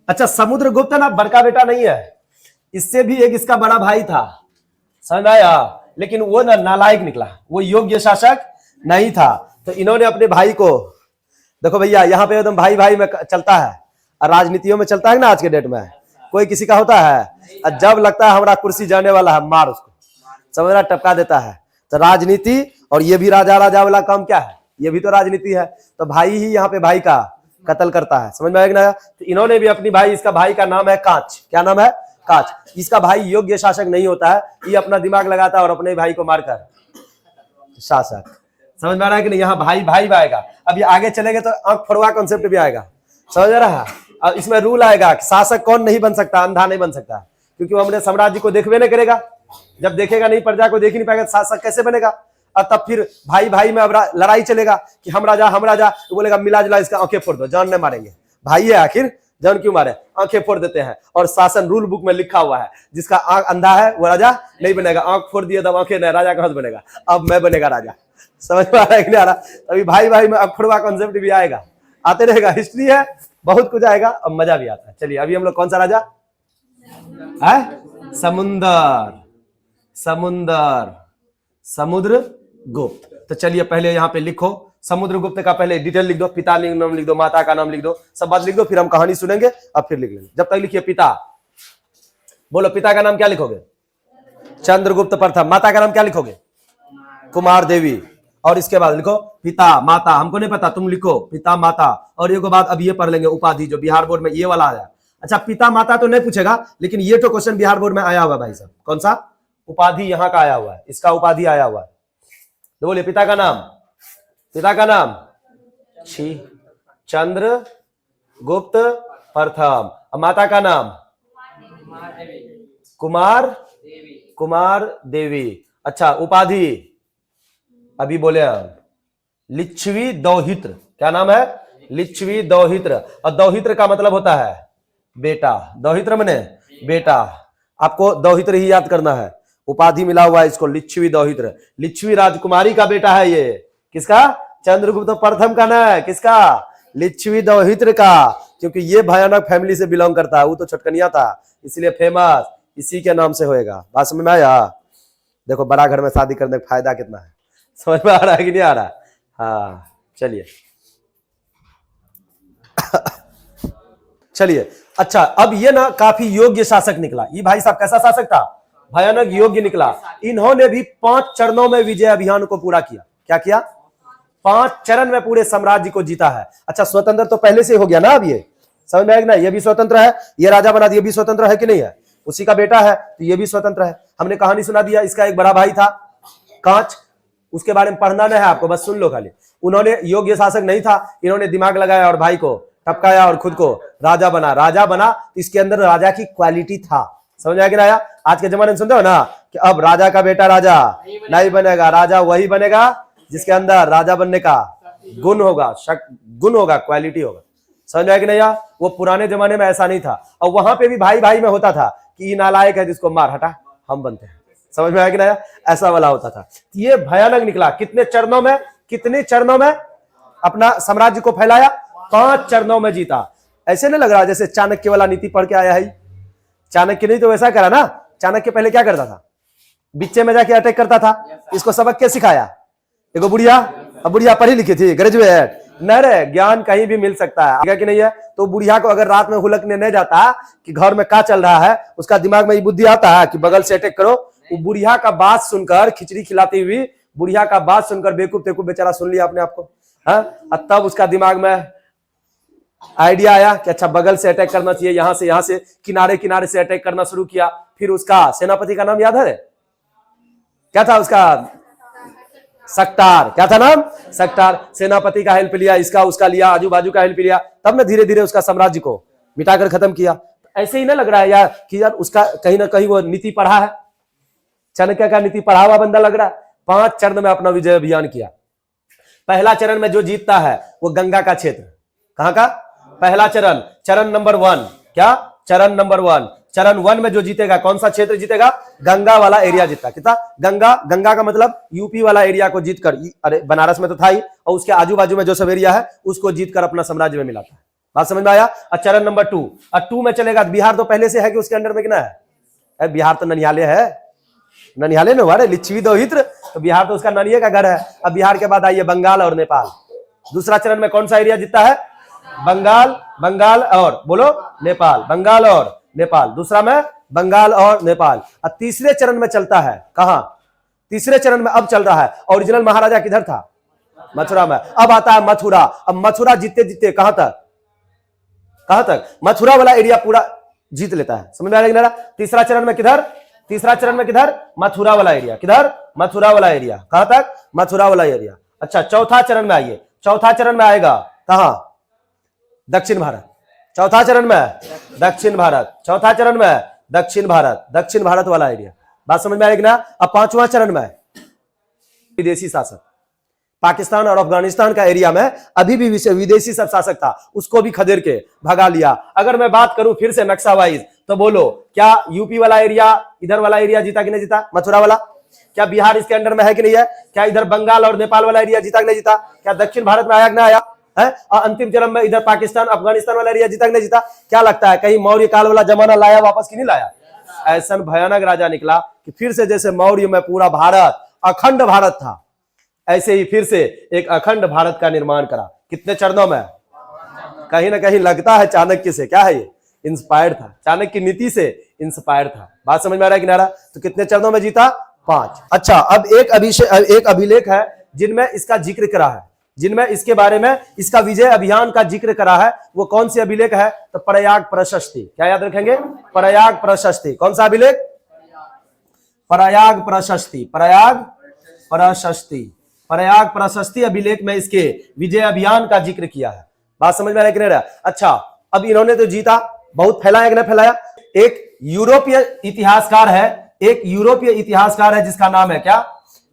अच्छा, समुद्रगुप्त ना बड़का बेटा नहीं है, इससे भी एक इसका बड़ा भाई था, समझ में आया? लेकिन वो ना नालायक निकला, वो योग्य शासक नहीं था। तो इन्होंने अपने भाई को, देखो भैया यहाँ पे एकदम भाई भाई में चलता है, और राजनीतियों में चलता है ना आज के डेट में, कोई किसी का होता है, और जब लगता है हमारा कुर्सी जाने वाला है, मार उसको, समझ रहा, टपका देता है। तो राजनीति, और ये भी राजा राजा वाला काम क्या है, ये भी तो राजनीति है। तो भाई ही यहाँ पे भाई का कत्ल करता है, समझ में आएगा? तो इन्होंने भी अपनी भाई, इसका भाई का नाम है कांच, क्या नाम है? कांच। इसका भाई योग्य शासक नहीं होता है, ये अपना दिमाग लगाता है और अपने भाई को मारकर शासक, समझ में आ रहा है कि नहीं? यहाँ भाई भाई आएगा, अब ये आगे चलेंगे तो आंख फोड़वा कॉन्सेप्ट भी आएगा, समझ आ रहा है? और इसमें रूल आएगा कि शासक कौन नहीं बन सकता, अंधा नहीं बन सकता, क्योंकि वो अपने साम्राज्य को देखबे नहीं करेगा। जब देखेगा नहीं, प्रजा को देख ही नहीं पाएगा, शासक कैसे बनेगा? और तब फिर भाई भाई में अब लड़ाई चलेगा कि हम राजा, तो बोलेगा मिला जुला इसका आंखें फोड़ दो, जान नहीं मारेंगे, भाई है आखिर, जान क्यों मारे, आंखें फोड़ देते हैं। और शासन रूल बुक में लिखा हुआ है, जिसका आंख अंधा है वो राजा नहीं बनेगा, आंख फोड़ दिया तब आंखें नहीं, राजा कहां से बनेगा? अब मैं बनेगा राजा, समझ में आ रहा है कि नहीं आ रहा? अभी भाई भाई में अब फोड़वा कॉन्सेप्ट भी आएगा, आते रहेगा, हिस्ट्री है, बहुत कुछ आएगा, अब मजा भी आता है। चलिए अभी हम लोग कौन सा राजा है? समुद्रगुप्त। तो चलिए पहले यहाँ पे लिखो, समुद्रगुप्त का पहले डिटेल लिख दो, पिता नाम लिख दो, माता का नाम लिख दो, सब बात लिख दो, फिर हम कहानी सुनेंगे, अब फिर लिख लेंगे। जब तक लिखिए पिता, बोलो पिता का नाम क्या लिखोगे? चंद्रगुप्त प्रथम। माता का नाम क्या लिखोगे? कुमार देवी। और इसके बाद लिखो पिता माता, हमको नहीं पता, तुम लिखो पिता माता। और एक बात अब ये पढ़ लेंगे, उपाधि, जो बिहार बोर्ड में ये वाला आया। अच्छा, पिता माता तो नहीं पूछेगा, लेकिन ये तो क्वेश्चन बिहार बोर्ड में आया हुआ है भाई साहब। कौन सा? उपाधि यहाँ का आया हुआ है, इसका उपाधि आया हुआ है। तो बोलिए पिता का नाम, पिता का नाम चंद्रगुप्त प्रथम। माता का नाम कुमार देवी। अच्छा, उपाधि अभी बोले लिच्छवी दौहित्र। क्या नाम है? लिच्छवी दौहित्र। और दौहित्र का मतलब होता है बेटा, दौहित्र मने बेटा, आपको दौहित्र ही याद करना है। उपाधि मिला हुआ है इसको, लिच्छवी दौहित्र। लिच्छवी राजकुमारी का बेटा है ये, किसका? चंद्रगुप्त प्रथम का ना है, किसका? लिच्छवी दौहित्र का, क्योंकि ये भयानक फैमिली से बिलोंग करता है, वो तो छटकनिया था, इसलिए फेमस इसी के नाम से होएगा। बात समझ में आया? देखो बड़ा घर में शादी करने का फायदा कितना है, समझ में आ रहा है कि नहीं आ रहा? हाँ चलिए चलिए। अच्छा, अब ये ना काफी योग्य शासक निकला। ये भाई साहब कैसा शासक था? भयानक योग्य निकला। इन्होंने भी 5 चरणों में विजय अभियान को पूरा किया। क्या किया? 5 चरण में पूरे साम्राज्य को जीता है। अच्छा, स्वतंत्र तो पहले से हो गया ना, अब ये समझ में आएगा ना? ये भी स्वतंत्र है, ये राजा बना दिया, ये भी स्वतंत्र है कि नहीं है? उसी का बेटा है तो ये भी स्वतंत्र है। हमने कहानी सुना दिया, इसका एक बड़ा भाई था कांच, उसके बारे में पढ़ना नहीं है आपको, बस सुन लो खाली। उन्होंने योग्य शासक नहीं था, इन्होंने दिमाग लगाया और भाई को टपकाया और खुद को राजा बना। इसके अंदर राजा की क्वालिटी था, समझ आया कि ना? आज के जमाने में सुनते हो ना कि अब राजा का बेटा राजा नहीं बनेगा, राजा वही बनेगा जिसके अंदर राजा बनने का गुण होगा, क्वालिटी होगा। समझ में आया कि नहीं? वो पुराने जमाने में ऐसा नहीं था, और वहां पे भी भाई भाई में होता था कि ये नालायक है, जिसको मार, हटा, हम बनते हैं। समझ में आया कि नहीं? ऐसा वाला होता था। ये भयानक निकला। कितने चरणों में अपना साम्राज्य को फैलाया? 5 चरणों में जीता। ऐसे नहीं लग रहा जैसे चाणक्य वाला नीति पढ़ के आया है। चाणक्य नहीं तो वैसा करा ना। चाणक्य पहले क्या करता था? बिच्चे में जाके अटैक करता था। इसको सबक क्या सिखाया? देखो बुढ़िया, अब बुढ़िया पढ़ी लिखी थी, ग्रेजुएट न रे, ज्ञान कहीं भी मिल सकता है कि नहीं है? तो बुढ़िया को अगर रात में हुलकने नहीं जाता कि घर में क्या चल रहा है, उसका दिमाग में ये बुद्धि आता है कि बगल से अटैक करो। वो बुढ़िया का बात सुनकर, खिचड़ी खिलाती हुई बुढ़िया का बात सुनकर बेवकूफ बेचारा सुन लिया अपने आप को, हाँ? तब उसका दिमाग में आइडिया आया कि अच्छा बगल से अटैक करना चाहिए, यहां से किनारे से अटैक करना शुरू किया। फिर उसका सेनापति का नाम याद है? क्या था उसका? सक्टार। क्या था नाम? सक्टार। सेनापति का हेल्प लिया, इसका उसका लिया, आजू बाजू का हेल्प लिया, तब ना धीरे धीरे उसका साम्राज्य को मिटाकर खत्म किया। ऐसे ही ना लग रहा है यार कि यार उसका कहीं ना कहीं वो नीति पढ़ा है, चाणक्य का नीति पढ़ा हुआ बंदा लग रहा है। 5 चरण में अपना विजय अभियान किया। पहला चरण में जो जीतता है वो गंगा का क्षेत्र। कहां का? पहला चरण नंबर 1। क्या? चरण नंबर 1। चरण 1 में जो जीतेगा, कौन सा क्षेत्र जीतेगा? गंगा वाला एरिया जीता। कितना? गंगा का मतलब यूपी वाला एरिया को जीतकर, अरे बनारस में तो था ही, और उसके आजू बाजू में जो सब एरिया है उसको जीतकर अपना साम्राज्य में मिलाता है। बात समझ में आया। और चरण नंबर 2, और 2 में चलेगा बिहार तो पहले से है कि उसके अंडर में कितना है? बिहार तो ननिहाले है, ननिहाले न हुआ रे, लिच्छवी दोहित्र, तो बिहार तो उसका ननिये का घर है। अब बिहार के बाद आइए बंगाल और नेपाल। दूसरा चरण में कौन सा एरिया जीतता है? बंगाल, बंगाल और बोलो नेपाल, बंगाल और नेपाल। दूसरा में बंगाल और नेपाल। अब तीसरे चरण में चलता है कहां? तीसरे चरण में अब चल रहा है, ओरिजिनल महाराजा किधर था? मथुरा में। अब आता है मथुरा। अब मथुरा जीतते जीतते कहां तक? कहां तक? मथुरा वाला एरिया पूरा जीत लेता है। समझ में आ रहा है? तीसरा चरण में किधर? तीसरा चरण में किधर? मथुरा वाला एरिया। किधर? मथुरा वाला एरिया। कहां तक? मथुरा वाला एरिया। अच्छा, चौथा चरण में आइए। चौथा चरण में आएगा कहां? दक्षिण भारत। चौथा चरण में दक्षिण भारत। चौथा चरण में दक्षिण भारत, दक्षिण भारत वाला एरिया। बात समझ में आएगी ना? अब पांचवा चरण में विदेशी शासक, पाकिस्तान और अफगानिस्तान का एरिया में अभी भी विदेशी सब शासक था, उसको भी खदेड़ के भगा लिया। अगर मैं बात करूं फिर से नक्शा वाइज, तो बोलो क्या यूपी वाला एरिया, इधर वाला एरिया जीता कि नहीं जीता? मथुरा वाला। क्या बिहार इसके अंडर में है कि नहीं है? क्या इधर बंगाल और नेपाल वाला एरिया जीता कि नहीं जीता? क्या दक्षिण भारत में आया कि नहीं आया है? और अंतिम चरण में इधर पाकिस्तान अफगानिस्तान वाला एरिया जीता कि नहीं जीता? क्या लगता है कहीं मौर्य काल वाला जमाना लाया वापस कि नहीं लाया? ऐसा भयानक राजा निकला कि फिर से जैसे मौर्य में पूरा भारत अखंड भारत था, ऐसे ही फिर से एक अखंड भारत का निर्माण करा। कितने चरणों में? कहीं ना कहीं लगता है चाणक्य से, क्या है ये, इंस्पायर्ड था, चाणक्य की नीति से इंस्पायर्ड था। बात समझ में आ रहा है कि नहीं आ रहा? तो कितने चरणों में जीता? 5। अच्छा, अब एक अभिलेख है जिनमें इसका जिक्र करा है, जिनमें इसके बारे में इसका विजय अभियान का जिक्र करा है। वो कौन सी अभिलेख है? तो प्रयाग प्रशस्ति। क्या याद रखेंगे? प्रयाग प्रशस्ति। कौन सा अभिलेख? प्रयाग प्रशस्ति। प्रयाग प्रशस्ति। प्रयाग प्रशस्ति अभिलेख में इसके विजय अभियान का जिक्र किया है। बात समझ में आ रहा है? अच्छा, अब इन्होंने तो जीता, बहुत फैलाया कि नहीं फैलाया? एक यूरोपीय इतिहासकार है, एक यूरोपीय इतिहासकार है जिसका नाम है क्या?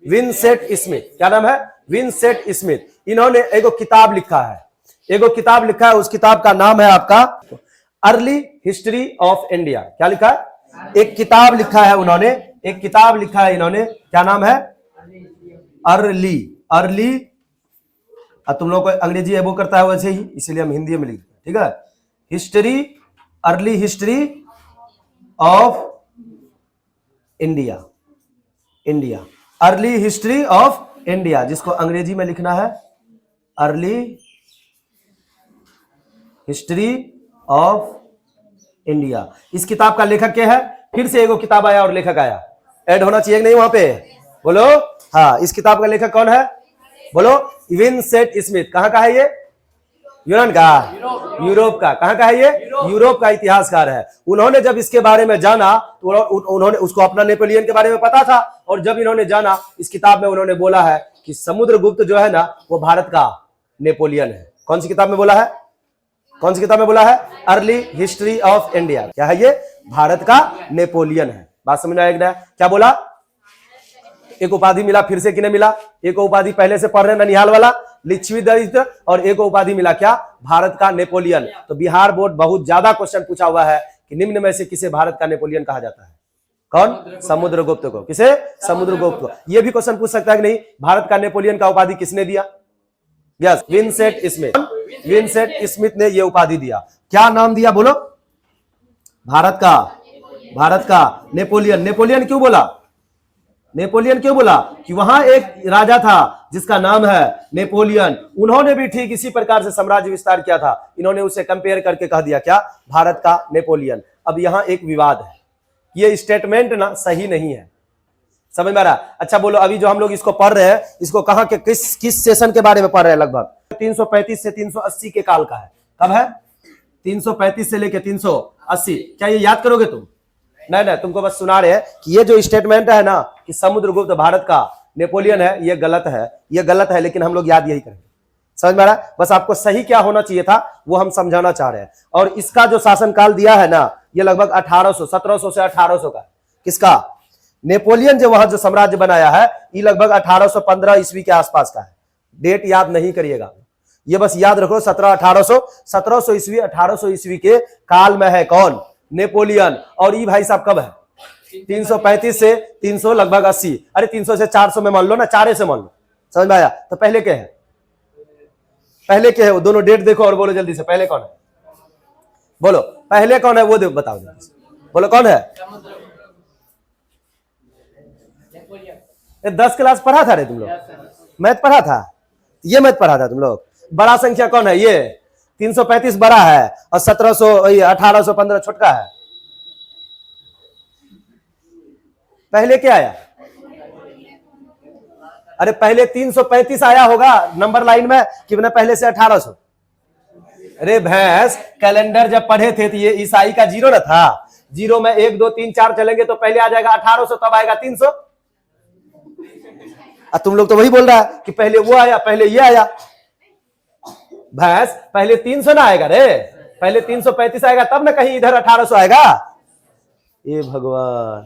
Vincent Smith. क्या नाम है? Vincent Smith. इन्होंने एगो किताब लिखा है, एगो किताब लिखा है, उस किताब का नाम है आपका अर्ली हिस्ट्री ऑफ इंडिया। क्या लिखा है? एक किताब लिखा है उन्होंने, एक किताब लिखा है इन्होंने, क्या नाम है? अर्ली। अर्ली, तुम लोग को अंग्रेजी एबो करता है वैसे ही, इसलिए हम हिंदी में लिखते हैं, ठीक है? History, early history of India. India, early history of India, जिसको अंग्रेजी में लिखना है अर्ली हिस्ट्री ऑफ इंडिया। इस किताब का लेखक क्या है? फिर से एगो किताब आया और लेखक आया, ऐड होना चाहिए नहीं वहां पे? बोलो हाँ। इस किताब का लेखक कौन है? बोलो विंसेंट स्मिथ। कहां का है ये? यूरोप का। यूरोप का। कहां का है ये? यूरोप का इतिहासकार है। उन्होंने जब इसके बारे में जाना तो उन्होंने उसको अपना नेपोलियन के बारे में पता था, और जब इन्होंने जाना इस किताब में उन्होंने बोला है कि समुद्रगुप्त जो है ना वो भारत का नेपोलियन है। कौन सी किताब में बोला है? कौन सी किताब में बोला है? Early history of India. क्या है ये? भारत का नेपोलियन है। बात समझ में आएगा? क्या बोला? एक उपाधि मिला फिर से, किन्हें मिला? एक उपाधि पहले से पढ़ रहे ननिहाल वाला, लिच्छवी दरिद्र, और एक उपाधि मिला क्या? भारत का नेपोलियन। तो बिहार बोर्ड बहुत ज्यादा क्वेश्चन पूछा हुआ है कि निम्न में से किसे भारत का नेपोलियन कहा जाता है? कौन? समुद्रगुप्त को। किसे? समुद्रगुप्त को। यह भी क्वेश्चन पूछ सकता है कि नहीं, भारत का नेपोलियन का उपाधि किसने दिया? Yes, Vincent Smith. Vincent Smith ने यह उपाधि दिया। क्या नाम दिया? बोलो। भारत का नेपोलियन। नेपोलियन क्यों बोला? नेपोलियन क्यों बोला? कि वहां एक राजा था जिसका नाम है नेपोलियन, उन्होंने भी ठीक इसी प्रकार से साम्राज्य विस्तार किया था। इन्होंने उसे कंपेयर करके कह दिया क्या? भारत का नेपोलियन। अब यहां एक विवाद है, ये स्टेटमेंट ना सही नहीं है। समझ में आ रहा? अच्छा बोलो, अभी जो हम लोग इसको पढ़ रहे हैं, इसको कहां के किस सेशन के बारे में पढ़ रहे हैं? लगभग 335 से 380 के काल का है। कब है? 335 से लेके 380। क्या ये याद करोगे तुम? नहीं, तुमको बस सुना रहे हैं कि ये जो स्टेटमेंट है ना कि समुद्रगुप्त भारत का नेपोलियन है, ये गलत है, ये गलत है, लेकिन हम लोग याद यही करेंगे। समझ में आ रहा? बस आपको सही क्या होना चाहिए था वो हम समझाना चाह रहे हैं। और इसका जो शासनकाल दिया है ना, ये लगभग 1700 से 1800 का। किसका? नेपोलियन जो वहां जो साम्राज्य बनाया है, ये लगभग 1815 ईस्वी के आसपास का है। डेट याद नहीं करिएगा, ये बस याद रखो 1700 ईस्वी 1800 ईस्वी के काल में है। कौन? नेपोलियन। और ये भाई साहब कब है? 335 से 300 लगभग 80। अरे 300 से 400 में मान लो ना, 4 से मान लो। समझ में आया? तो पहले क्या है? पहले क्या है? वो दोनों डेट देखो और बोलो जल्दी से, पहले कौन है? बोलो पहले कौन है वो बताओ जल्दी से। बोलो कौन है? ये 10 क्लास पढ़ा था रे तुम लोग? मैथ पढ़ा था? ये मैथ पढ़ा था तुम लोग? बड़ा संख्या कौन है? ये 335 बड़ा है और 1700 1815 छोटका है। पहले क्या आया? अरे पहले 335 आया होगा नंबर लाइन में कि ना पहले से 1800? अरे भैंस, कैलेंडर जब पढ़े थे तो ये ईसाई का जीरो ना था? जीरो में 1 2 3 4 चलेंगे तो पहले आ जाएगा 1800, तब आएगा 300। तुम लोग तो वही बोल रहा है कि पहले वो आया पहले ये आया। भैंस, पहले 300 ना आएगा रे, पहले 335 आएगा तब ना कहीं इधर 1800 आएगा। ये भगवान,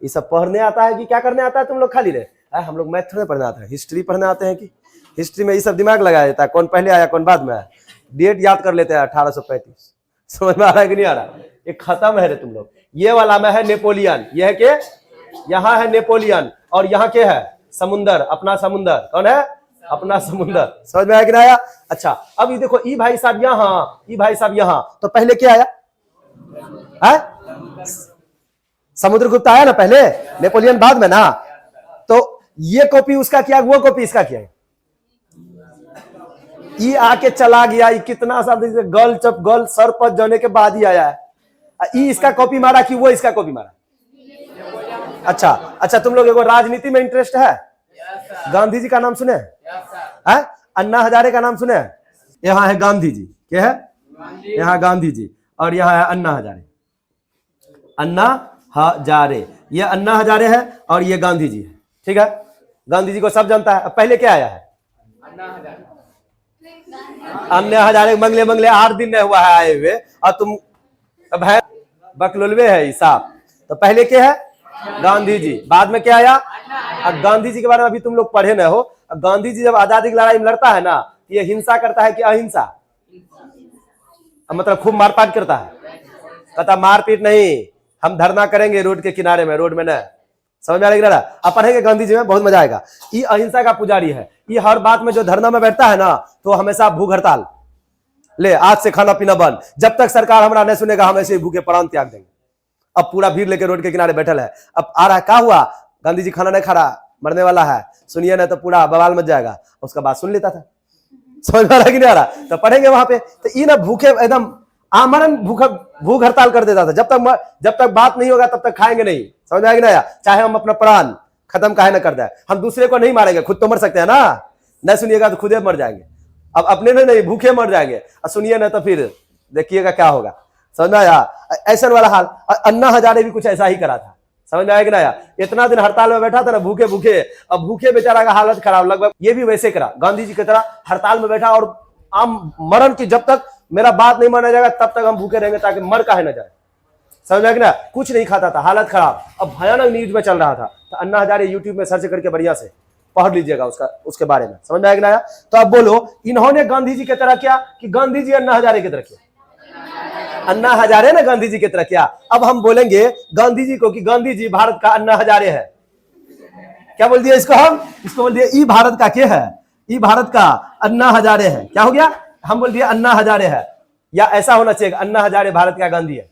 ये सब पढ़ने आता है कि क्या करने आता है तुम लोग खाली रे? हम लोग मैथ थोड़े पढ़ने आता है, हिस्ट्री पढ़ने आते हैं कि हिस्ट्री में ये सब दिमाग लगाया जाता है, कौन पहले आया कौन बाद में आया, डेट याद कर लेते हैं 1835। समझ में आ रहा है कि नहीं आ रहा? ये खत्म है रे तुम लोग। ये वाला में है नेपोलियन, ये है के यहाँ है नेपोलियन और यहाँ के है समुंदर, अपना समुंदर। कौन है? अपना समुंदर। समझ में आया कि नहीं आया? अच्छा अब ये देखो, ई भाई साहब यहाँ, ई भाई साहब यहाँ, तो पहले क्या आया है? समुद्रगुप्त आया ना पहले, नेपोलियन बाद में ना। तो ये कॉपी उसका किया, वो कॉपी इसका किया। ये आके चला गया, ये कितना सा गर्ल चप गर्ल सर पर जाने के बाद ही आया है। ये इसका कॉपी मारा कि वो इसका कॉपी मारा? अच्छा अच्छा, तुम लोग एगो राजनीति में इंटरेस्ट है? गांधी जी का नाम सुने हैं? अन्ना हजारे का नाम सुने हैं? यहाँ है गांधी जी, क्या है? यहाँ गांधी जी और यहाँ है अन्ना हजारे। अन्ना हजारे, ये अन्ना हजारे है और ये गांधी जी है, ठीक है? गांधी जी को सब जानता है। पहले क्या आया है? अन्ना हजारे। मंगले मंगले 8 दिन नहीं हुआ है आए हुए और तुम अब है बकलुलवे है हिसाब। तो पहले क्या है? गांधी जी। बाद में क्या आया? अब गांधी जी के बारे में अभी तुम लोग पढ़े न हो। अब गांधी जी जब आजादी की लड़ाई में लड़ता है ना, ये हिंसा करता है कि अहिंसा? मतलब खूब मारपीट करता है? कहता मारपीट नहीं, हम धरना करेंगे रोड के किनारे में, रोड में न। समझ में आ रहा है? अब पढ़ेंगे गांधी जी में, बहुत मजा आएगा। ये अहिंसा का पुजारी है। ये हर बात में जो धरना में बैठता है ना, तो हमेशा भूख हड़ताल, ले आज से खाना पीना बंद, जब तक सरकार हमारा नहीं सुनेगा हम ऐसे भूखे प्राण त्याग देंगे। अब पूरा भीड़ लेके रोड के किनारे बैठल है। अब आ रहा है, क्या हुआ? गांधी जी खाना नहीं खा रहा, मरने वाला है, सुनिए ना तो पूरा बवाल मच जाएगा। उसका बात सुन लेता था। समझ में आ रहा कि नहीं आ रहा? तो पढ़ेंगे वहां पे। तो ये ना भूखे एकदम आमरण भूख हड़ताल कर देता था। जब तक बात नहीं होगा तब तक खाएंगे नहीं। समझ में आ गया? चाहे हम अपना प्राण खत्म काहे ना कर दे, हम दूसरे को नहीं मारेंगे, खुद तो मर सकते हैं ना। नहीं सुनिएगा तो खुदे मर जाएंगे। अब अपने में नहीं, भूखे मर जाएंगे। और सुनिए ना तो फिर देखिएगा क्या होगा। समझ में आया? ऐसा वाला हाल अन्ना हजारे भी कुछ ऐसा ही करा था। समझ में आया कि नहीं आया? इतना दिन हड़ताल में बैठा था ना, भूखे भूखे। अब भूखे बेचारा का हालत खराब, लगभग ये भी वैसे करा, गांधी जी की तरह हड़ताल में बैठा और आम मरण की, जब तक मेरा बात नहीं माना जाएगा तब तक हम भूखे रहेंगे, ताकि मर काहे ना जाए। समझ में आया कि ना? कुछ नहीं खाता था, हालत खराब। अब भयानक न्यूज में चल रहा था। तो अन्ना हजारे यूट्यूब में सर्च करके बढ़िया से पढ़ लीजिएगा उसके बारे में। समझ में आया कि ना? तो अब बोलो, इन्होंने गांधी जी की तरह किया कि गांधी जी अन्ना हजारे की तरह किया? अन्ना हजारे ना गांधी जी की तरह किया। अब हम बोलेंगे गांधी जी को कि गांधी जी भारत का अन्ना हजारे है। क्या बोल दिया इसको? हम इसको बोल दिया ई भारत का क्या है? ई भारत का अन्ना हजारे है। क्या हो गया? हम बोल दिया अन्ना हजारे है। या ऐसा होना चाहिए अन्ना हजारे भारत का गांधी है।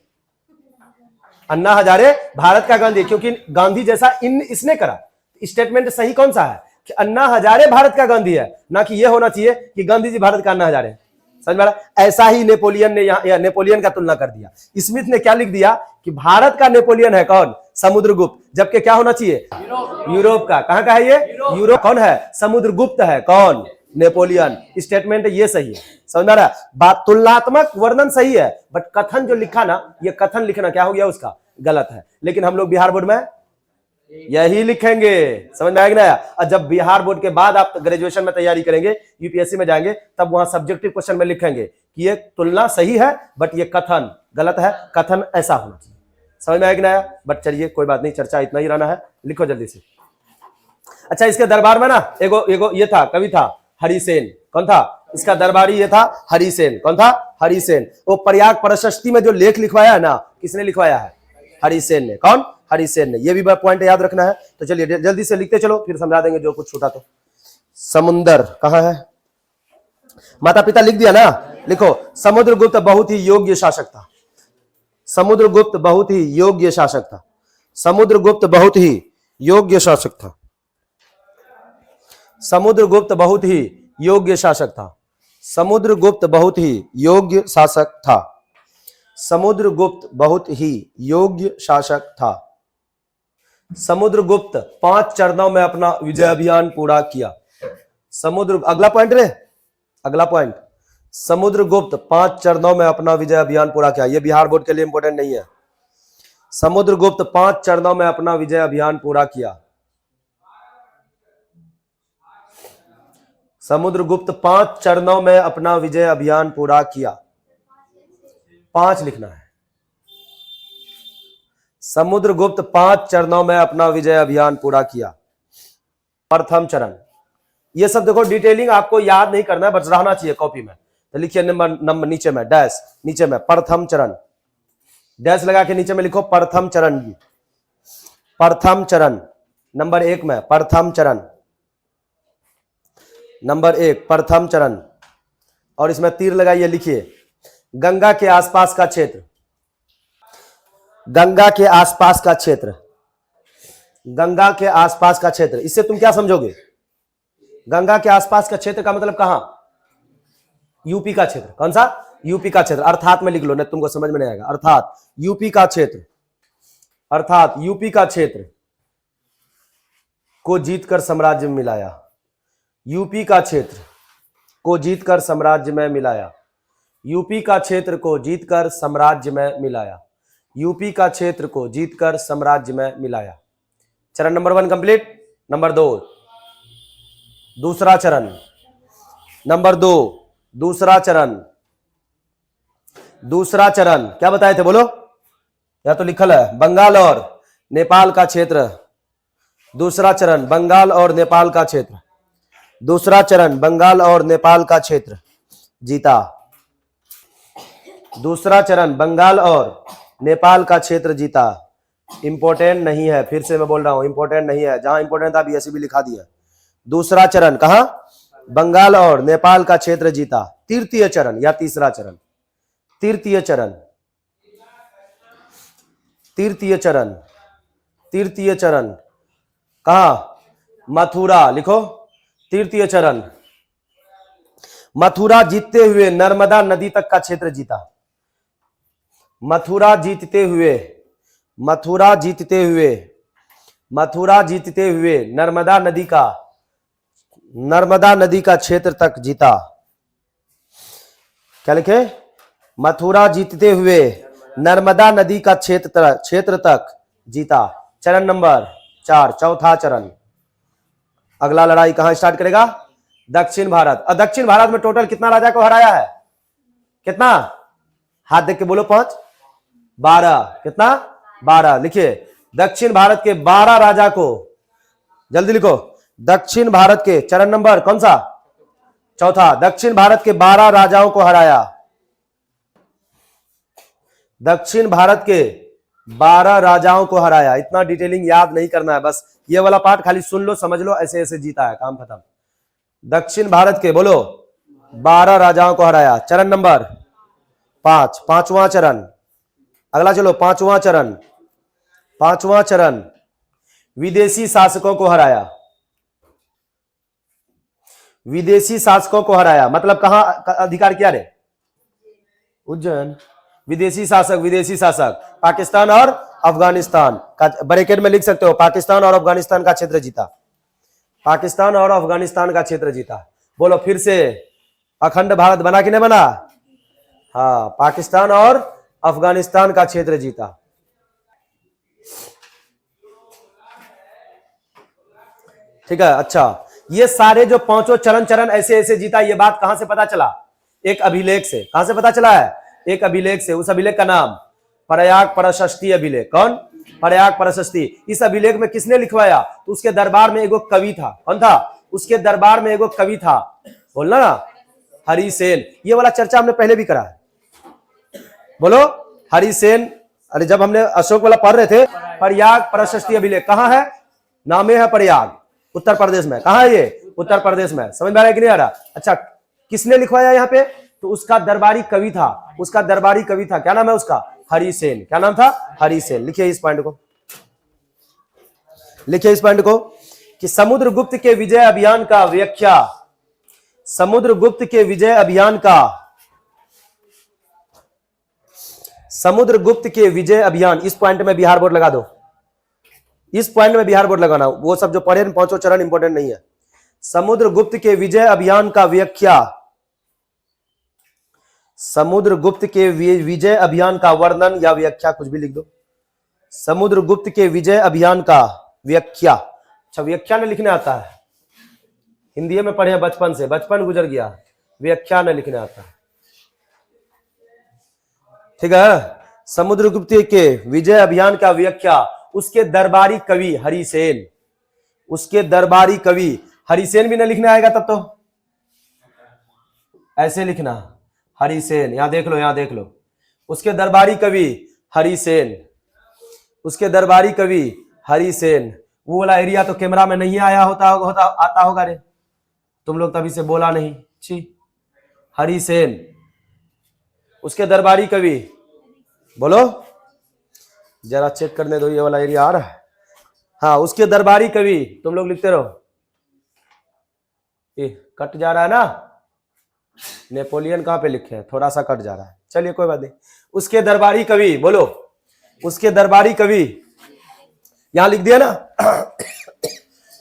अन्ना हजारे भारत का गांधी, क्योंकि गांधी जैसा इसने करा। स्टेटमेंट सही कौन सा है? कि अन्ना हजारे भारत का गांधी है, ना कि यह होना चाहिए कि गांधी जी भारत का अन्ना हजारे है। समझ में आ रहा? ऐसा ही नेपोलियन ने यहाँ नेपोलियन का तुलना कर दिया। स्मिथ ने क्या लिख दिया कि भारत का नेपोलियन है कौन? समुद्रगुप्त। जबकि क्या होना चाहिए? यूरोप का। कहां का है ये? यूरोप। कौन है? समुद्रगुप्त है। कौन? नेपोलियन। स्टेटमेंट ये सही है। समझ में आ रहा? बात तुलनात्मक वर्णन सही है, बट कथन जो लिखा ना, ये कथन लिखना क्या हो गया उसका? गलत है। लेकिन हम लोग बिहार बोर्ड में यही लिखेंगे। समझ में आएगा ना? और जब बिहार बोर्ड के बाद आप ग्रेजुएशन में तैयारी करेंगे, यूपीएससी में जाएंगे, तब वहां सब्जेक्टिव क्वेश्चन में लिखेंगे कि ये तुलना सही है बट ये कथन गलत है, कथन ऐसा होना चाहिए। समझ में आएगा ना? बट चलिए कोई बात नहीं, चर्चा इतना ही रहना है। लिखो जल्दी से। अच्छा, इसके दरबार में ना एगो ये था, कवि था हरिसेन। कौन था इसका दरबारी? ये था हरिसेन। कौन था? हरिसेन। वो प्रयाग प्रशस्ति में जो लेख लिखवाया है ना, किसने लिखवाया है? हरिसेन ने। कौन? हरिसेन ने। ये भी पॉइंट याद रखना है। तो चलिए जल्दी से लिखते चलो, फिर समझा देंगे जो कुछ छूटा तो। समुंदर कहां है? माता पिता लिख दिया ना? लिखो, समुद्रगुप्त बहुत ही योग्य शासक था। समुद्रगुप्त बहुत ही योग्य शासक था। समुद्रगुप्त बहुत ही योग्य शासक था। समुद्रगुप्त बहुत ही योग्य शासक था। समुद्रगुप्त बहुत ही योग्य शासक था। समुद्रगुप्त बहुत ही योग्य शासक था। समुद्रगुप्त 5 चरणों में अपना विजय अभियान पूरा किया। अगला पॉइंट रे, अगला पॉइंट, समुद्रगुप्त 5 चरणों में अपना विजय अभियान पूरा किया। यह बिहार बोर्ड के लिए इंपॉर्टेंट नहीं है। समुद्रगुप्त 5 चरणों में अपना विजय अभियान पूरा किया। समुद्रगुप्त 5 चरणों में अपना विजय अभियान पूरा किया। 5 लिखना है। समुद्रगुप्त 5 चरणों में अपना विजय अभियान पूरा किया। प्रथम चरण, ये सब देखो डिटेलिंग आपको याद नहीं करना है, बस रहना चाहिए कॉपी में। तो लिखिए नंबर नीचे में डैश, नीचे में प्रथम चरण, डैश लगा के नीचे में लिखो प्रथम चरण। प्रथम चरण नंबर 1 में प्रथम चरण, नंबर 1 प्रथम चरण। और इसमें तीर लगाइए, लिखिए गंगा के आसपास का क्षेत्र। गंगा के आसपास का क्षेत्र, गंगा के आसपास का क्षेत्र। इससे तुम क्या समझोगे? गंगा के आसपास का क्षेत्र का मतलब कहां? यूपी का क्षेत्र। कौन सा? यूपी का क्षेत्र। अर्थात में लिख लो, नहीं तुमको समझ में नहीं आएगा। अर्थात यूपी का क्षेत्र, अर्थात यूपी का क्षेत्र को जीतकर साम्राज्य में मिलाया। यूपी का क्षेत्र को जीतकर साम्राज्य में मिलाया। यूपी का क्षेत्र को जीतकर साम्राज्य में मिलाया। यूपी का क्षेत्र को जीतकर साम्राज्य में मिलाया। चरण नंबर 1 कंप्लीट। नंबर 2 दूसरा चरण। नंबर 2 दूसरा चरण। दूसरा चरण क्या बताए थे बोलो? या तो लिखल है बंगाल और नेपाल का क्षेत्र। दूसरा चरण बंगाल और नेपाल का क्षेत्र। दूसरा चरण बंगाल और नेपाल का क्षेत्र जीता। दूसरा चरण बंगाल और नेपाल का क्षेत्र जीता। इंपॉर्टेंट नहीं है, फिर से मैं बोल रहा हूं, इंपॉर्टेंट नहीं है। जहां इंपॉर्टेंट था बीएससी भी लिखा दिया। दूसरा चरण कहां? बंगाल और नेपाल का क्षेत्र जीता। तृतीय चरण या तीसरा चरण, तृतीय चरण, तृतीय चरण, तृतीय चरण कहां? मथुरा। लिखो तृतीय चरण। मथुरा जीतते हुए नर्मदा नदी तक का क्षेत्र जीता। मथुरा जीतते हुए, मथुरा जीतते हुए, मथुरा जीतते हुए नर्मदा नदी का, नर्मदा नदी का क्षेत्र तक जीता। क्या लिखे? मथुरा जीतते हुए नर्मदा नदी का क्षेत्र तक जीता। चरण नंबर 4 चौथा चरण। अगला लड़ाई कहां स्टार्ट करेगा? दक्षिण भारत। और दक्षिण भारत में टोटल कितना राजा को हराया है? कितना? हाथ देख के बोलो। 5 12। कितना? 12। लिखिए दक्षिण भारत के 12 राजा को, जल्दी लिखो। दक्षिण भारत के चरण नंबर कौन सा? चौथा। दक्षिण भारत के 12 राजाओं को हराया। दक्षिण भारत के 12 राजाओं को हराया। इतना डिटेलिंग याद नहीं करना है, बस ये वाला पार्ट खाली सुन लो, समझ लो, ऐसे ऐसे जीता है, काम खत्म। दक्षिण भारत के बोलो 12 राजाओं को हराया। चरण नंबर 5 पांचवा चरण। अगला चलो 5वां चरण। 5वां चरण विदेशी शासकों को हराया। विदेशी शासकों को हराया मतलब कहां अधिकार किया रे? उज्जैन। विदेशी शासक, विदेशी शासक पाकिस्तान और अफगानिस्तान का, ब्रैकेट में लिख सकते हो, पाकिस्तान और अफगानिस्तान का क्षेत्र जीता। पाकिस्तान और अफगानिस्तान का क्षेत्र जीता। बोलो फिर से, अखंड भारत बना कि नहीं बना? हाँ, पाकिस्तान और अफगानिस्तान का क्षेत्र जीता। ठीक है, अच्छा। ये सारे जो 5 चरण ऐसे ऐसे जीता, ये बात कहां से पता चला? एक अभिलेख से। कहां से पता चला है? एक अभिलेख से। उस अभिलेख का नाम प्रयाग प्रशस्ति अभिलेख। कौन? प्रयाग प्रशस्ति। इस अभिलेख में किसने लिखवाया? तो उसके दरबार में एगो कवि था। कौन था? उसके दरबार में एगो कवि था, बोलना ना, हरिसेन। ये वाला चर्चा हमने पहले भी करा है, बोलो हरिसेन। अरे जब हमने अशोक वाला पढ़ रहे थे, प्रयाग प्रशस्ति अभिलेख कहां है? नामे है प्रयाग, उत्तर प्रदेश में। कहां है ये? उत्तर प्रदेश में। समझ में आ रहा है कि नहीं आ रहा? अच्छा, किसने लिखवाया यहाँ पे? तो उसका दरबारी कवि था। उसका दरबारी कवि था, क्या नाम है उसका? हरिसेन। क्या नाम था? हरिसेन। लिखिए इस पॉइंट को, लिखिए इस पॉइंट को कि समुद्रगुप्त के विजय अभियान का व्याख्या, समुद्रगुप्त के विजय अभियान का, समुद्रगुप्त के विजय अभियान, इस पॉइंट में बिहार बोर्ड लगा दो, इस पॉइंट में बिहार बोर्ड लगाना। वो सब जो पढ़े पांचों चरण इंपॉर्टेंट नहीं है। समुद्रगुप्त के विजय अभियान का व्याख्या, समुद्रगुप्त के विजय अभियान का वर्णन या व्याख्या, कुछ भी लिख दो। समुद्रगुप्त के विजय अभियान का व्याख्या। अच्छा, व्याख्या न लिखने आता है, हिंदी में पढ़े बचपन से, बचपन गुजर गया, व्याख्या न लिखने आता है, ठीक है। समुद्रगुप्त के विजय अभियान का व्याख्या उसके दरबारी कवि हरिसेन, उसके दरबारी कवि हरिसेन भी न लिखने आएगा तब तो ऐसे लिखना हरिसेन। यहां देख लो, यहां देख लो, उसके दरबारी कवि हरिसेन, उसके दरबारी कवि हरिसेन। वो वाला एरिया तो कैमरा में नहीं आया आता होगा रे, तुम लोग तभी से बोला नहीं। छी, हरिसेन, उसके दरबारी कवि, बोलो जरा चेक करने दो, ये वाला एरिया आ रहा है। हाँ, उसके दरबारी कवि, तुम लोग लिखते रहो। ये कट जा रहा है ना, नेपोलियन कहां पे लिखे हैं, थोड़ा सा कट जा रहा है, चलिए कोई बात नहीं। उसके दरबारी कवि, बोलो उसके दरबारी कवि, यहां लिख दिया ना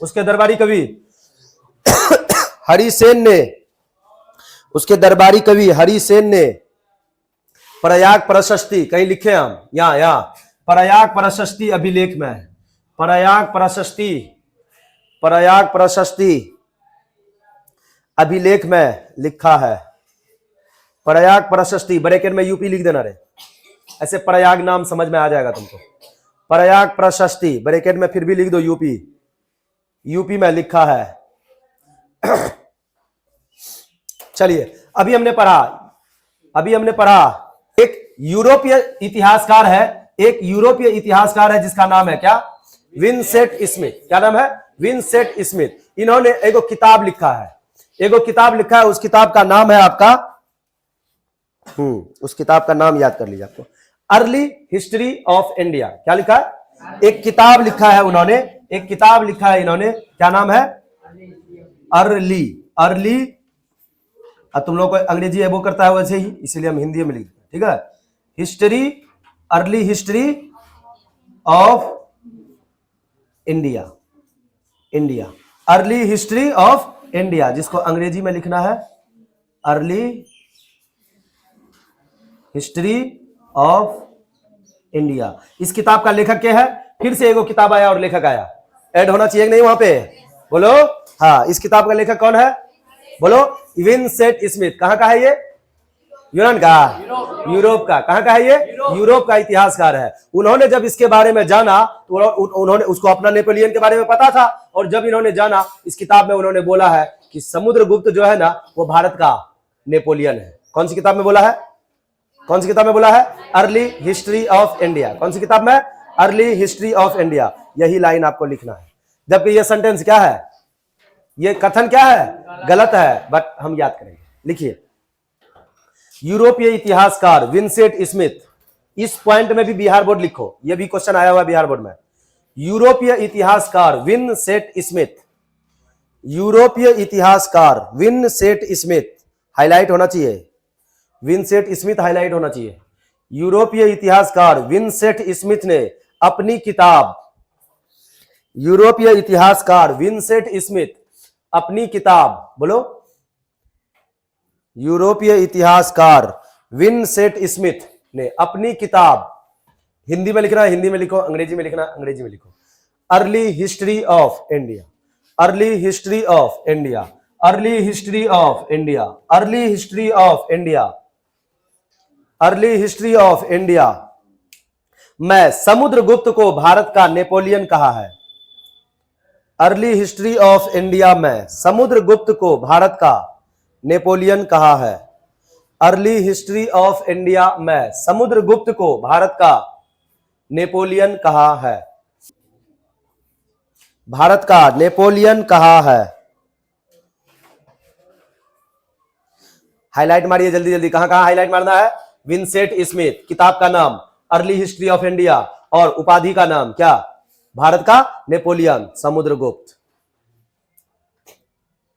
उसके दरबारी कवि हरिसेन ने, उसके दरबारी कवि हरिसेन ने प्रयाग प्रशस्ति, कहीं लिखे हम, यहां प्रयाग प्रशस्ति अभिलेख में, प्रयाग प्रशस्ति, प्रयाग प्रशस्ति अभिलेख में लिखा है। प्रयाग प्रशस्ति, ब्रैकेट में यूपी लिख देना रे, ऐसे प्रयाग नाम समझ में आ जाएगा तुमको। प्रयाग प्रशस्ति ब्रैकेट में फिर भी लिख दो यूपी, यूपी में लिखा है। चलिए, अभी हमने पढ़ा एक यूरोपीय इतिहासकार है, एक यूरोपीय इतिहासकार है जिसका नाम है क्या? Vincent Smith. क्या नाम है? Vincent Smith. इन्होंने एगो किताब लिखा है, एगो किताब लिखा है, उस किताब का नाम है आपका, उस किताब का नाम याद कर लीजिए आपको, अर्ली हिस्ट्री ऑफ इंडिया। क्या लिखा है? एक किताब लिखा है उन्होंने, एक किताब लिखा है इन्होंने, क्या नाम है? Early, early. तुम लोग को अंग्रेजी एबो करता है वैसे ही, इसीलिए हम हिंदी में लिखते हैं, ठीक है। History, early history of India, India, early history of India, जिसको अंग्रेजी में लिखना है अर्ली हिस्ट्री ऑफ इंडिया। इस किताब का लेखक क्या है? फिर से एगो किताब आया और लेखक आया, ऐड होना चाहिए नहीं वहां पे, बोलो। हाँ, इस किताब का लेखक कौन है? बोलो, विंसेंट स्मिथ। कहां का है ये? यूनान का, यूरोप का। कहां का है ये? यूरोप का इतिहासकार है। उन्होंने जब इसके बारे में जाना तो उन्होंने, उसको अपना नेपोलियन के बारे में पता था, और जब इन्होंने जाना, इस किताब में उन्होंने बोला है कि समुद्रगुप्त जो है ना, वो भारत का नेपोलियन है। कौन सी किताब में बोला है? कौन सी किताब में बोला है? Early history of India. कौन सी किताब में? Early history of India. यही लाइन आपको लिखना है, जबकि यह सेंटेंस क्या है, ये कथन क्या है? गलत है, बट हम याद करेंगे। लिखिए, यूरोपीय इतिहासकार विंसेंट स्मिथ। इस पॉइंट में भी बिहार बोर्ड लिखो, यह भी क्वेश्चन आया हुआ बिहार बोर्ड में। यूरोपीय इतिहासकार विंसेंट स्मिथ, यूरोपीय इतिहासकार विंसेंट स्मिथ, हाईलाइट होना चाहिए, विंसेंट स्मिथ हाईलाइट होना चाहिए। यूरोपीय इतिहासकार विंसेंट स्मिथ ने अपनी किताब, यूरोपीय इतिहासकार विंसेंट स्मिथ अपनी किताब, बोलो, यूरोपीय इतिहासकार विंसेंट स्मिथ ने अपनी किताब, हिंदी में लिखना है हिंदी में लिखो, अंग्रेजी में लिखना अंग्रेजी में लिखो, early history of India, early history of India, early history of India, early history of India, early history of India में समुद्रगुप्त को भारत का नेपोलियन कहा है। अर्ली हिस्ट्री ऑफ इंडिया में समुद्रगुप्त को भारत का नेपोलियन कहा है। अर्ली हिस्ट्री ऑफ इंडिया में समुद्रगुप्त को भारत का नेपोलियन कहा है, भारत का नेपोलियन कहा है। हाईलाइट मारिए जल्दी जल्दी, कहां कहां हाईलाइट मारना है? विंसेंट स्मिथ, किताब का नाम अर्ली हिस्ट्री ऑफ इंडिया, और उपाधि का नाम क्या? भारत का नेपोलियन, समुद्रगुप्त।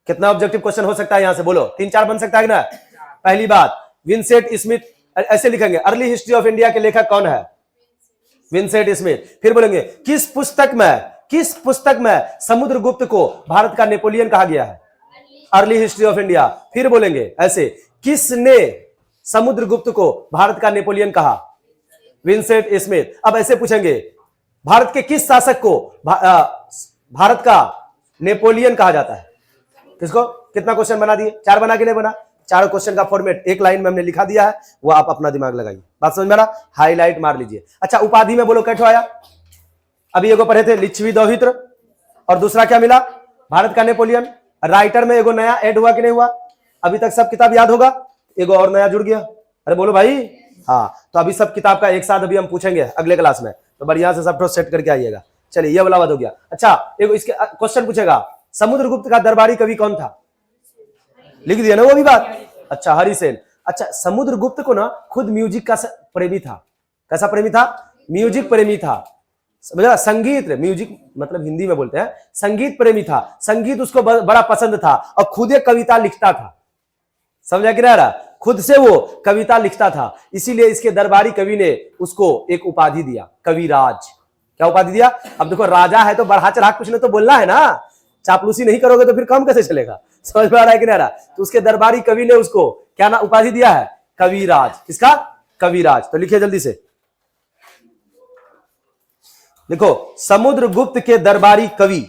कितना ऑब्जेक्टिव क्वेश्चन हो सकता है यहां से बोलो? 3-4 बन सकता है ना? पहली बात, विंसेंट स्मिथ, ऐसे लिखेंगे अर्ली हिस्ट्री ऑफ इंडिया के लेखक कौन है? Vincent Smith. फिर बोलेंगे किस पुस्तक में समुद्रगुप्त को भारत का नेपोलियन कहा गया है? Early history of India. फिर बोलेंगे ऐसे, किसने समुद्रगुप्त को भारत का नेपोलियन कहा? Vincent Smith. अब ऐसे पूछेंगे, भारत के किस शासक को भारत का नेपोलियन कहा जाता है? किसको? कितना क्वेश्चन बना दिए? 4 बना के नहीं बना? 4 क्वेश्चन का फॉर्मेट एक लाइन में हमने लिखा दिया है, वो आप अपना दिमाग लगाइए। बात समझ में आ रहा? हाईलाइट मार लीजिए। अच्छा, उपाधि में बोलो कैठो आया? अभी एगो पढ़े थे लिच्छवी दौहित्र, और दूसरा क्या मिला? भारत का नेपोलियन। राइटर में एगो नया ऐड हुआ कि नहीं हुआ? अभी तक सब किताब याद होगा, एगो और नया जुड़ गया। अरे बोलो भाई। हाँ, तो अभी सब किताब का एक साथ अभी हम पूछेंगे अगले क्लास में, तो बढ़िया से सब सेट करके आइएगा। चलिए, ये वाला बात हो गया। अच्छा, एगो इसके क्वेश्चन पूछेगा, समुद्रगुप्त का दरबारी कवि कौन था? लिख दिया ना वो भी बात। अच्छा, हरिसेन। अच्छा, समुद्रगुप्त को ना खुद म्यूजिक का प्रेमी था। कैसा प्रेमी था? म्यूजिक प्रेमी था। समझा? संगीत, म्यूजिक मतलब हिंदी में बोलते हैं, संगीत प्रेमी था। संगीत उसको बड़ा पसंद था, और खुद एक कविता लिखता था। समझा कि नहीं? खुद से वो कविता लिखता था, इसीलिए इसके दरबारी कवि ने उसको एक उपाधि दिया, कविराज। क्या उपाधि दिया? अब देखो, राजा है तो बढ़ा चढ़ा कुछ नहीं तो बोलना है ना, चापलूसी नहीं करोगे तो फिर काम कैसे चलेगा? समझ में आ रहा है कि नहीं? तो उसके दरबारी कवि ने उसको क्या ना उपाधि दिया है? कविराज। किसका? कविराज। तो लिखिए जल्दी से, लिखो समुद्रगुप्त के दरबारी कवि।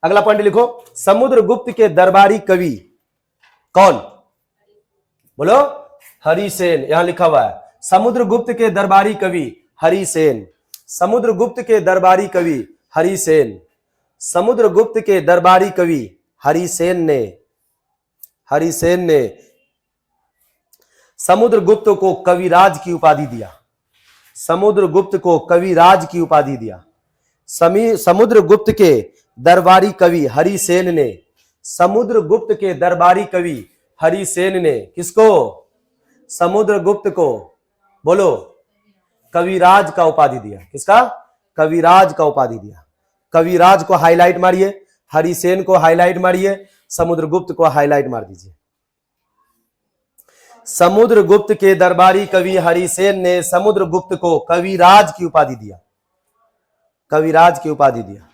अगला पॉइंट लिखो, समुद्रगुप्त के दरबारी कवि कौन? बोलो। हरिसेन। यहां लिखा हुआ है समुद्रगुप्त के दरबारी कवि हरिसेन। समुद्रगुप्त के दरबारी कवि हरिसेन। समुद्रगुप्त के दरबारी कवि हरिसेन ने समुद्रगुप्त को कविराज की उपाधि दिया। समुद्रगुप्त को कविराज की उपाधि दिया। समुद्रगुप्त के दरबारी कवि हरिसेन ने, समुद्रगुप्त के दरबारी कवि हरिसेन ने किसको? समुद्रगुप्त को, बोलो, कविराज का उपाधि दिया। किसका? कविराज का उपाधि दिया। कविराज को हाईलाइट मारिए, हरिसेन को हाईलाइट मारिए, समुद्रगुप्त को हाईलाइट मार दीजिए। समुद्रगुप्त के दरबारी कवि हरिसेन ने समुद्रगुप्त को कविराज की उपाधि दिया। कविराज की उपाधि दिया।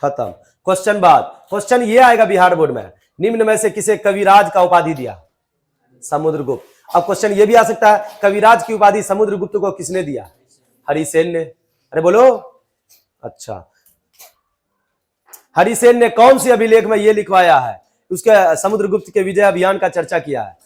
खत्म। क्वेश्चन बाद क्वेश्चन ये आएगा बिहार बोर्ड में, निम्न में से किसे कविराज का उपाधि दिया? समुद्रगुप्त। अब क्वेश्चन ये भी आ सकता है, कविराज की उपाधि समुद्रगुप्त को किसने दिया? हरिसेन ने। अरे बोलो। अच्छा, हरिसेन ने कौन सी अभिलेख में ये लिखवाया है, उसके समुद्रगुप्त के विजय अभियान का चर्चा किया है?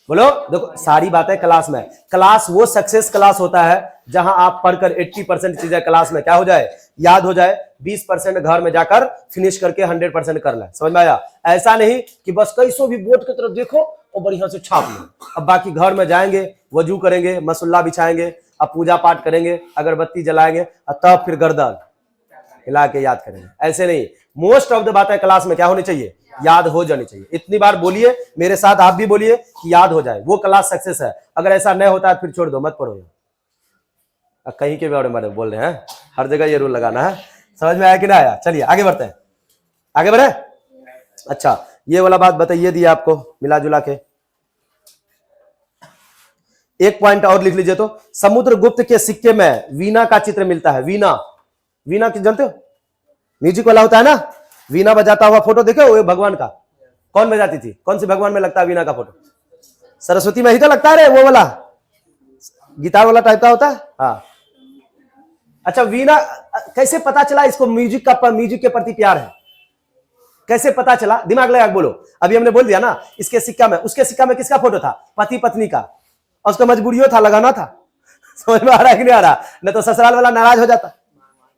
बोलो। देखो, सारी बातें क्लास में। क्लास वो सक्सेस क्लास होता है जहां आप पढ़कर 80% चीजें क्लास में क्या हो जाए? याद हो जाए। 20% घर में जाकर फिनिश करके 100% कर ले। समझ में आया? ऐसा नहीं कि बस कैसो भी बोर्ड की तरफ देखो और बढ़िया से छाप लो, अब बाकी घर में जाएंगे, वजू करेंगे, मसल्ला बिछाएंगे, अब पूजा पाठ करेंगे, अगरबत्ती जलाएंगे, और तब फिर गर्दन हिला के याद करेंगे। ऐसे नहीं। मोस्ट ऑफ द बातें क्लास में क्या होनी चाहिए? याद हो जानी चाहिए। इतनी बार बोलिए मेरे साथ, आप भी बोलिए कि याद हो जाए, वो क्लास सक्सेस है। अगर ऐसा नहीं होता है फिर छोड़ दो, मत पढ़ो। कहीं के बारे में बोल रहे हैं, हर जगह ये रूल लगाना है। समझ में आया कि नहीं आया? चलिए आगे बढ़ते हैं। आगे बढ़े। अच्छा, ये वाला बात बताइए दिया आपको मिला जुला के। एक पॉइंट और लिख लीजिए तो, समुद्रगुप्त के सिक्के में वीणा का चित्र मिलता है। वीणा, वीणा किस जानते हो? म्यूजिक वाला होता है ना, वीणा बजाता हुआ फोटो देखे हो भगवान का? कौन बजाती थी? कौन सी भगवान में लगता है वीणा का फोटो? सरस्वती में ही तो लगता है रे, वो वाला गिटार वाला टाइप का होता है। हाँ। अच्छा, वीणा कैसे पता चला इसको म्यूजिक के प्रति प्यार है? कैसे पता चला? दिमाग लगा बोलो। अभी हमने बोल दिया ना, इसके सिक्का में, उसके सिक्का में किसका फोटो था? पति पत्नी का, और उसका मजबूरियों था, लगाना था। समझ में आ रहा है कि नहीं आ रहा? नहीं तो ससुराल वाला नाराज हो जाता।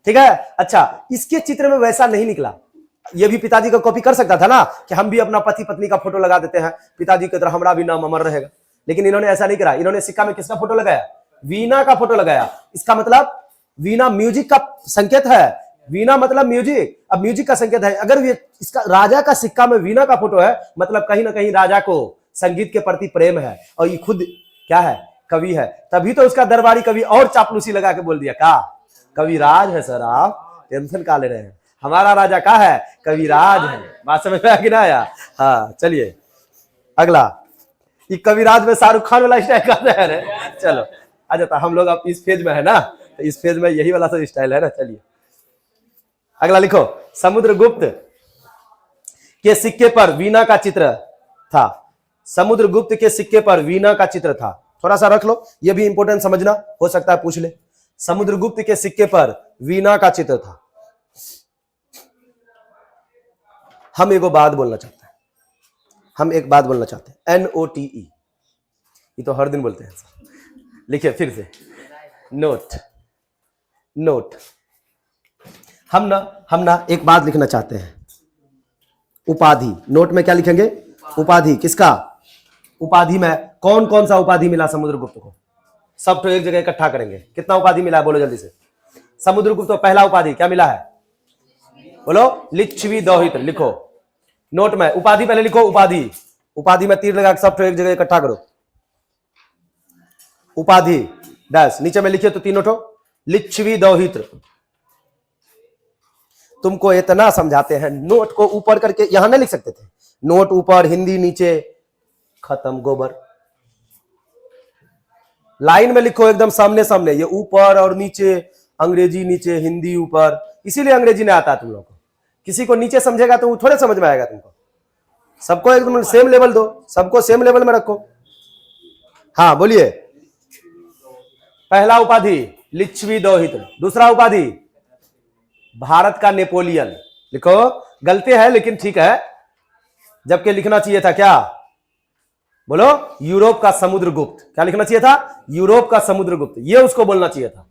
ठीक है। अच्छा, इसके चित्र में वैसा नहीं निकला। ये भी पिताजी को कॉपी कर सकता था ना, कि हम भी अपना पति पत्नी का फोटो लगा देते हैं, पिताजी की तरह हमारा भी नाम अमर रहेगा। लेकिन इन्होंने ऐसा नहीं करा। इन्होंने सिक्का में किसका फोटो लगाया? वीणा का फोटो लगाया। इसका मतलब वीणा म्यूजिक का संकेत है। वीणा मतलब म्यूजिक। अब म्यूजिक का संकेत है, अगर ये इसका राजा का सिक्का में वीणा का फोटो है, मतलब कहीं ना कहीं राजा को संगीत के प्रति प्रेम है, और ये खुद क्या है? कवि है, तभी तो उसका दरबारी कवि और चापलूसी लगा के बोल दिया का कविराज है सर, आप टेंशन का ले रहे हैं, हमारा राजा का है कविराज है। बात समझ में आया कि ना आया? हाँ चलिए अगला, ये कविराज में शाहरुख खान वाला स्टाइल कर रहे हैं। चलो आ जाता, हम लोग अब इस फेज में है ना, तो इस फेज में यही वाला सब स्टाइल है ना। चलिए अगला लिखो, समुद्रगुप्त के सिक्के पर वीणा का चित्र था। समुद्रगुप्त के सिक्के पर वीणा का चित्र था, थोड़ा सा रख लो, ये भी इंपॉर्टेंट समझना, हो सकता है पूछ ले। समुद्रगुप्त के सिक्के पर वीणा का चित्र था। हम एक बात बोलना चाहते हैं, हम एक बात बोलना चाहते हैं, NOTE, ये तो हर दिन बोलते हैं सर। लिखिए फिर से, नोट नोट। हम ना एक बात लिखना चाहते हैं, उपाधि। नोट में क्या लिखेंगे? उपाधि। किसका? उपाधि में कौन कौन सा उपाधि मिला समुद्रगुप्त को, सब तो एक जगह इकट्ठा करेंगे। कितना उपाधि मिला है बोलो जल्दी से। समुद्रगुप्त को पहला उपाधि क्या मिला है बोलो? लिच्छवी दौहित्र। लिखो नोट में उपाधि पहले लिखो, उपाधि। उपाधि में तीर लगा के सब तो एक जगह इकट्ठा करो, उपाधि डैश। नीचे में लिखिए तो तीनों ठो, लिच्छवी दौहित्र। तुमको इतना समझाते हैं, नोट को ऊपर करके यहां नहीं लिख सकते थे? नोट ऊपर, हिंदी नीचे, खत्म गोबर। लाइन में लिखो एकदम सामने सामने, ये ऊपर और नीचे, अंग्रेजी नीचे, हिंदी ऊपर। इसीलिए अंग्रेजी नहीं आता तुम लोग को। किसी को नीचे समझेगा तो वो थोड़े समझ में आएगा तुमको। सबको एकदम सेम लेवल दो, सबको सेम लेवल में रखो। हाँ बोलिए। पहला उपाधि लिच्छवी दौहित्र, दूसरा उपाधि भारत का नेपोलियन। लिखो, गलती है लेकिन ठीक है, जबकि लिखना चाहिए था क्या बोलो? यूरोप का समुद्रगुप्त। क्या लिखना चाहिए था? यूरोप का समुद्रगुप्त, ये उसको बोलना चाहिए था।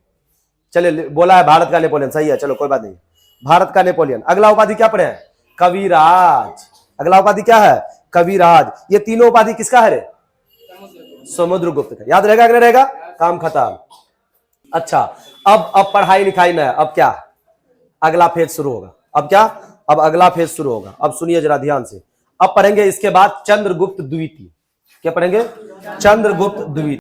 चलिए बोला है भारत का नेपोलियन, सही है, चलो कोई बात नहीं, भारत का नेपोलियन। अगला उपाधि क्या पढ़े हैं? कविराज। अगला उपाधि क्या है? कविराज। ये तीनों उपाधि किसका है रे? समुद्रगुप्त का। याद रहेगा कि नहीं रहेगा? काम खत्म। अच्छा, अब पढ़ाई लिखाई में अब क्या, अगला फेज शुरू होगा। अब क्या? अब अगला फेज शुरू होगा। अब सुनिए जरा ध्यान से, अब पढ़ेंगे इसके बाद चंद्रगुप्त द्वितीय। क्या पढ़ेंगे? चंद्रगुप्त द्वितीय।